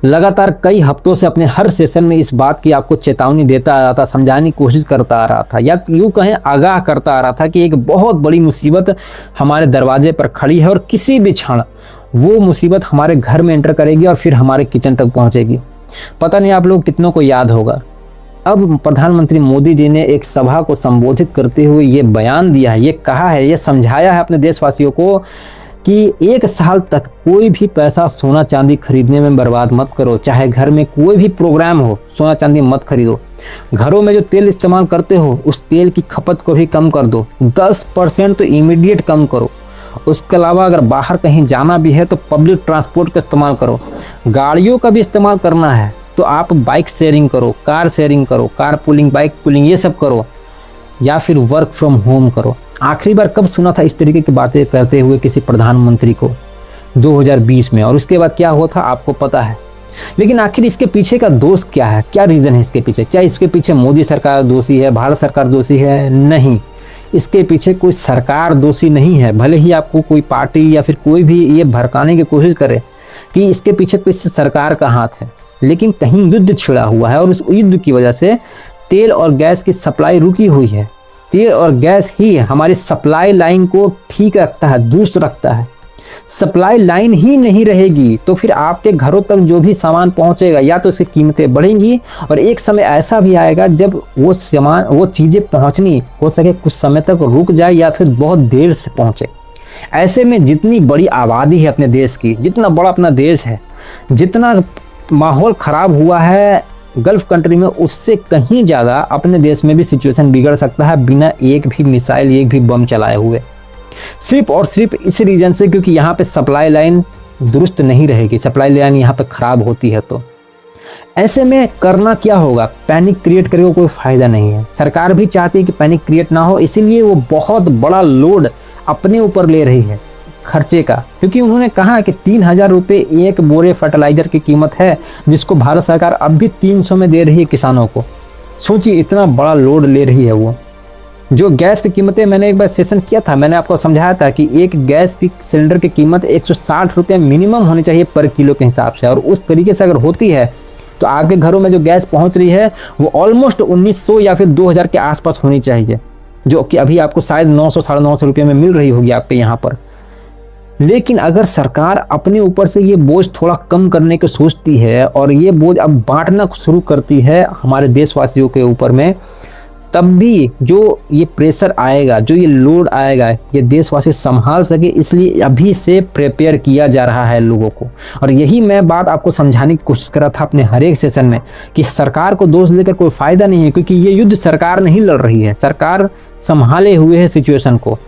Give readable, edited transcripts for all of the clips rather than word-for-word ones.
लगातार कई हफ्तों से अपने हर सेशन में इस बात की आपको चेतावनी देता आ रहा था, समझाने की कोशिश करता आ रहा था, या यूँ कहें आगाह करता आ रहा था कि एक बहुत बड़ी मुसीबत हमारे दरवाजे पर खड़ी है और किसी भी क्षण वो मुसीबत हमारे घर में एंटर करेगी और फिर हमारे किचन तक पहुंचेगी। पता नहीं आप लोग कितनों को याद होगा, अब प्रधानमंत्री मोदी जी ने एक सभा को संबोधित करते हुए ये बयान दिया है, ये कहा है, ये समझाया है अपने देशवासियों को कि 1 साल तक कोई भी पैसा सोना चांदी खरीदने में बर्बाद मत करो। चाहे घर में कोई भी प्रोग्राम हो, सोना चांदी मत खरीदो। घरों में जो तेल इस्तेमाल करते हो उस तेल की खपत को भी कम कर दो, 10% तो इमीडिएट कम करो। उसके अलावा अगर बाहर कहीं जाना भी है तो पब्लिक ट्रांसपोर्ट का इस्तेमाल करो। गाड़ियों का भी इस्तेमाल करना है तो आप बाइक शेयरिंग करो, कार शेयरिंग करो, कार पुलिंग, बाइक पुलिंग, ये सब करो, या फिर वर्क फ्रॉम होम करो। आखिरी बार कब सुना था इस तरीके की बातें करते हुए किसी प्रधानमंत्री को? 2020 में। और उसके बाद क्या हुआ था आपको पता है। लेकिन आखिर इसके पीछे का दोष क्या है, क्या रीज़न है इसके पीछे? क्या इसके पीछे मोदी सरकार दोषी है, भारत सरकार दोषी है? नहीं, इसके पीछे कोई सरकार दोषी नहीं है। भले ही आपको कोई पार्टी या फिर कोई भी ये भड़काने की कोशिश करे कि इसके पीछे कोई सरकार का हाथ है, लेकिन कहीं युद्ध छिड़ा हुआ है और उस युद्ध की वजह से तेल और गैस की सप्लाई रुकी हुई है। तेल और गैस ही हमारी सप्लाई लाइन को ठीक रखता है, दुरुस्त रखता है। सप्लाई लाइन ही नहीं रहेगी तो फिर आपके घरों तक जो भी सामान पहुंचेगा या तो उसकी कीमतें बढ़ेंगी, और एक समय ऐसा भी आएगा जब वो सामान, वो चीज़ें पहुंचनी हो सके कुछ समय तक रुक जाए या फिर बहुत देर से पहुंचे। ऐसे में जितनी बड़ी आबादी है अपने देश की, जितना बड़ा अपना देश है, जितना माहौल ख़राब हुआ है गल्फ कंट्री में, उससे कहीं ज़्यादा अपने देश में भी सिचुएशन बिगड़ सकता है बिना एक भी मिसाइल, एक भी बम चलाए हुए। सिर्फ और सिर्फ इस रीज़न से क्योंकि यहाँ पे सप्लाई लाइन दुरुस्त नहीं रहेगी, सप्लाई लाइन यहाँ पे ख़राब होती है। तो ऐसे में करना क्या होगा? पैनिक क्रिएट करके कोई फ़ायदा नहीं है। सरकार भी चाहती है कि पैनिक क्रिएट ना हो, इसीलिए वो बहुत बड़ा लोड अपने ऊपर ले रही है खर्चे का, क्योंकि उन्होंने कहा कि 3000 रुपये एक बोरे फर्टिलाइज़र की कीमत है, जिसको भारत सरकार अब भी 300 में दे रही है किसानों को। सोचिए इतना बड़ा लोड ले रही है वो। जो गैस की कीमतें, मैंने एक बार सेशन किया था, मैंने आपको समझाया था कि एक गैस की सिलेंडर की कीमत 160 रुपये मिनिमम होनी चाहिए पर किलो के हिसाब से, और उस तरीके से अगर होती है तो आपके घरों में जो गैस पहुंच रही है वो ऑलमोस्ट 1900 या फिर 2000 के आसपास होनी चाहिए, जो कि अभी आपको शायद 900 साढ़े 900 रुपये में मिल रही होगी आपके यहाँ पर। लेकिन अगर सरकार अपने ऊपर से ये बोझ थोड़ा कम करने की सोचती है और ये बोझ अब बांटना शुरू करती है हमारे देशवासियों के ऊपर में, तब भी जो ये प्रेशर आएगा, जो ये लोड आएगा, ये देशवासी संभाल सके, इसलिए अभी से प्रिपेयर किया जा रहा है लोगों को। और यही मैं बात आपको समझाने की कोशिश कर रहा था अपने हर एक सेशन में कि सरकार को दोष देकर कोई फ़ायदा नहीं है, क्योंकि ये युद्ध सरकार नहीं लड़ रही है, सरकार संभाले हुए है सिचुएशन को।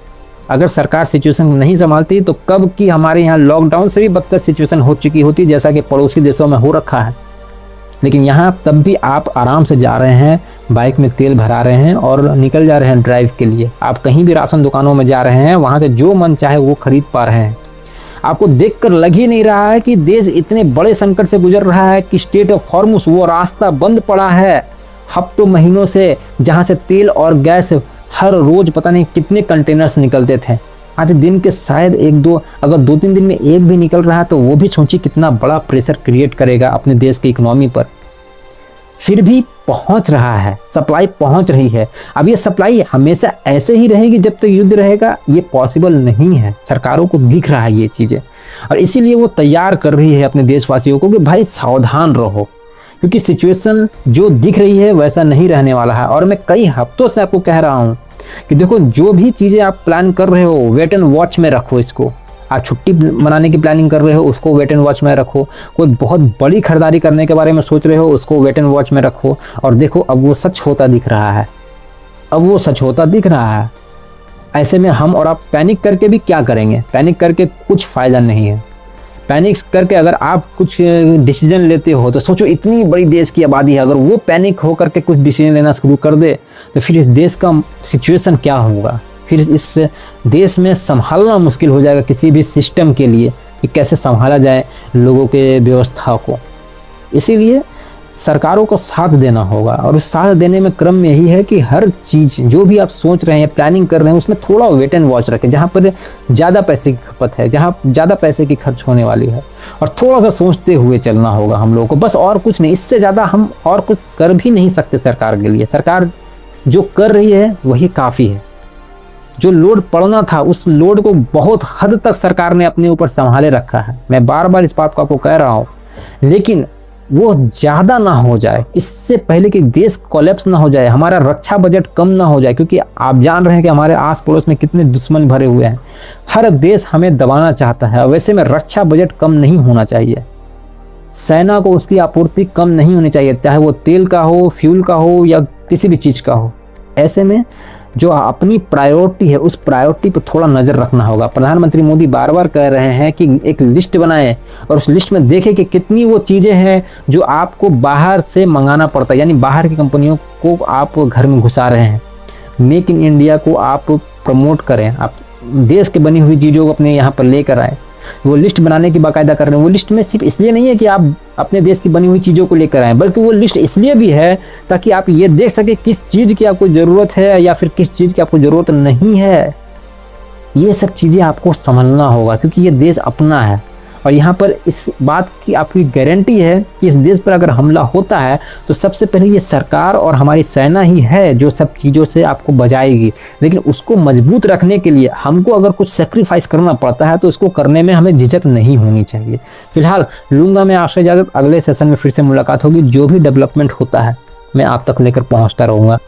अगर सरकार सिचुएशन नहीं संभालती तो कब की हमारे यहाँ लॉकडाउन से भी बदतर सिचुएशन हो चुकी होती, जैसा कि पड़ोसी देशों में हो रखा है। लेकिन यहाँ तब भी आप आराम से जा रहे हैं, बाइक में तेल भरा रहे हैं और निकल जा रहे हैं ड्राइव के लिए। आप कहीं भी राशन दुकानों में जा रहे हैं, वहाँ से जो मन चाहे वो खरीद पा रहे हैं। आपको देखकर लग ही नहीं रहा है कि देश इतने बड़े संकट से गुजर रहा है कि स्ट्रेट ऑफ हॉर्मुज, वो रास्ता बंद पड़ा है हफ्तों महीनों से, जहाँ से तेल और गैस हर रोज पता नहीं कितने कंटेनर्स निकलते थे। आज दिन के शायद 1-2, अगर 2-3 दिन में एक भी निकल रहा है तो वो भी सोचिए कितना बड़ा प्रेशर क्रिएट करेगा अपने देश की इकोनॉमी पर। फिर भी पहुंच रहा है, सप्लाई पहुंच रही है। अब ये सप्लाई हमेशा ऐसे ही रहेगी जब तक युद्ध रहेगा? ये पॉसिबल नहीं है। सरकारों को दिख रहा है ये चीज़ें, और इसीलिए वो तैयार कर रही है अपने देशवासियों को कि भाई सावधान रहो, क्योंकि सिचुएशन जो दिख रही है वैसा नहीं रहने वाला है। और मैं कई हफ्तों से आपको कह रहा हूँ कि देखो, जो भी चीज़ें आप प्लान कर रहे हो वेट एंड वॉच में रखो इसको। आप छुट्टी मनाने की प्लानिंग कर रहे हो, उसको वेट एंड वॉच में रखो। कोई बहुत बड़ी खरीदारी करने के बारे में सोच रहे हो, उसको वेट एंड वॉच में रखो। और देखो अब वो सच होता दिख रहा है, अब वो सच होता दिख रहा है। ऐसे में हम और आप पैनिक करके भी क्या करेंगे? पैनिक करके कुछ फ़ायदा नहीं है। पैनिक करके अगर आप कुछ डिसीजन लेते हो तो सोचो, इतनी बड़ी देश की आबादी है, अगर वो पैनिक हो करके कुछ डिसीजन लेना शुरू कर दे तो फिर इस देश का सिचुएशन क्या होगा? फिर इस देश में संभालना मुश्किल हो जाएगा किसी भी सिस्टम के लिए कि कैसे संभाला जाए लोगों के व्यवस्था को। इसीलिए सरकारों को साथ देना होगा। और उस साथ देने में क्रम में यही है कि हर चीज़ जो भी आप सोच रहे हैं, प्लानिंग कर रहे हैं, उसमें थोड़ा वेट एंड वॉच रखें। जहाँ पर ज़्यादा पैसे की खपत है, जहाँ ज़्यादा पैसे की खर्च होने वाली है, और थोड़ा सा सोचते हुए चलना होगा हम लोगों को, बस और कुछ नहीं। इससे ज़्यादा हम और कुछ कर भी नहीं सकते सरकार के लिए। सरकार जो कर रही है वही काफ़ी है। जो लोड पड़ना था उस लोड को बहुत हद तक सरकार ने अपने ऊपर संभाले रखा है। मैं बार बार इस बात को आपको कह रहा हूँ, लेकिन वो ज़्यादा ना हो जाए, इससे पहले कि देश कोलैप्स ना हो जाए, हमारा रक्षा बजट कम ना हो जाए। क्योंकि आप जान रहे हैं कि हमारे आस पड़ोस में कितने दुश्मन भरे हुए हैं। हर देश हमें दबाना चाहता है। वैसे में रक्षा बजट कम नहीं होना चाहिए। सेना को उसकी आपूर्ति कम नहीं होनी चाहिए, चाहे वो तेल का हो, फ्यूल का हो, या किसी भी चीज़ का हो। ऐसे में जो अपनी प्रायोरिटी है उस प्रायोरिटी पर थोड़ा नज़र रखना होगा। प्रधानमंत्री मोदी बार बार कह रहे हैं कि एक लिस्ट बनाएं और उस लिस्ट में देखें कि कितनी वो चीज़ें हैं जो आपको बाहर से मंगाना पड़ता है, यानी बाहर की कंपनियों को आप घर में घुसा रहे हैं। मेक इन इंडिया को आप प्रमोट करें, आप देश के बनी हुई चीज़ों को अपने यहाँ पर लेकर आएँ। वो लिस्ट बनाने की बाकायदा कर रहे हैं। वो लिस्ट में सिर्फ इसलिए नहीं है कि आप अपने देश की बनी हुई चीज़ों को लेकर आएँ, बल्कि वो लिस्ट इसलिए भी है ताकि आप ये देख सके किस चीज़ की आपको ज़रूरत है या फिर किस चीज़ की आपको ज़रूरत नहीं है। ये सब चीज़ें आपको समझना होगा, क्योंकि ये देश अपना है। और यहाँ पर इस बात की आपकी गारंटी है कि इस देश पर अगर हमला होता है तो सबसे पहले ये सरकार और हमारी सेना ही है जो सब चीज़ों से आपको बचाएगी। लेकिन उसको मजबूत रखने के लिए हमको अगर कुछ सेक्रीफाइस करना पड़ता है तो उसको करने में हमें झिझक नहीं होनी चाहिए। फिलहाल लूँगा मैं आपसे इजाज़त। अगले सेशन में फिर से मुलाकात होगी। जो भी डेवलपमेंट होता है मैं आप तक लेकर पहुँचता रहूँगा।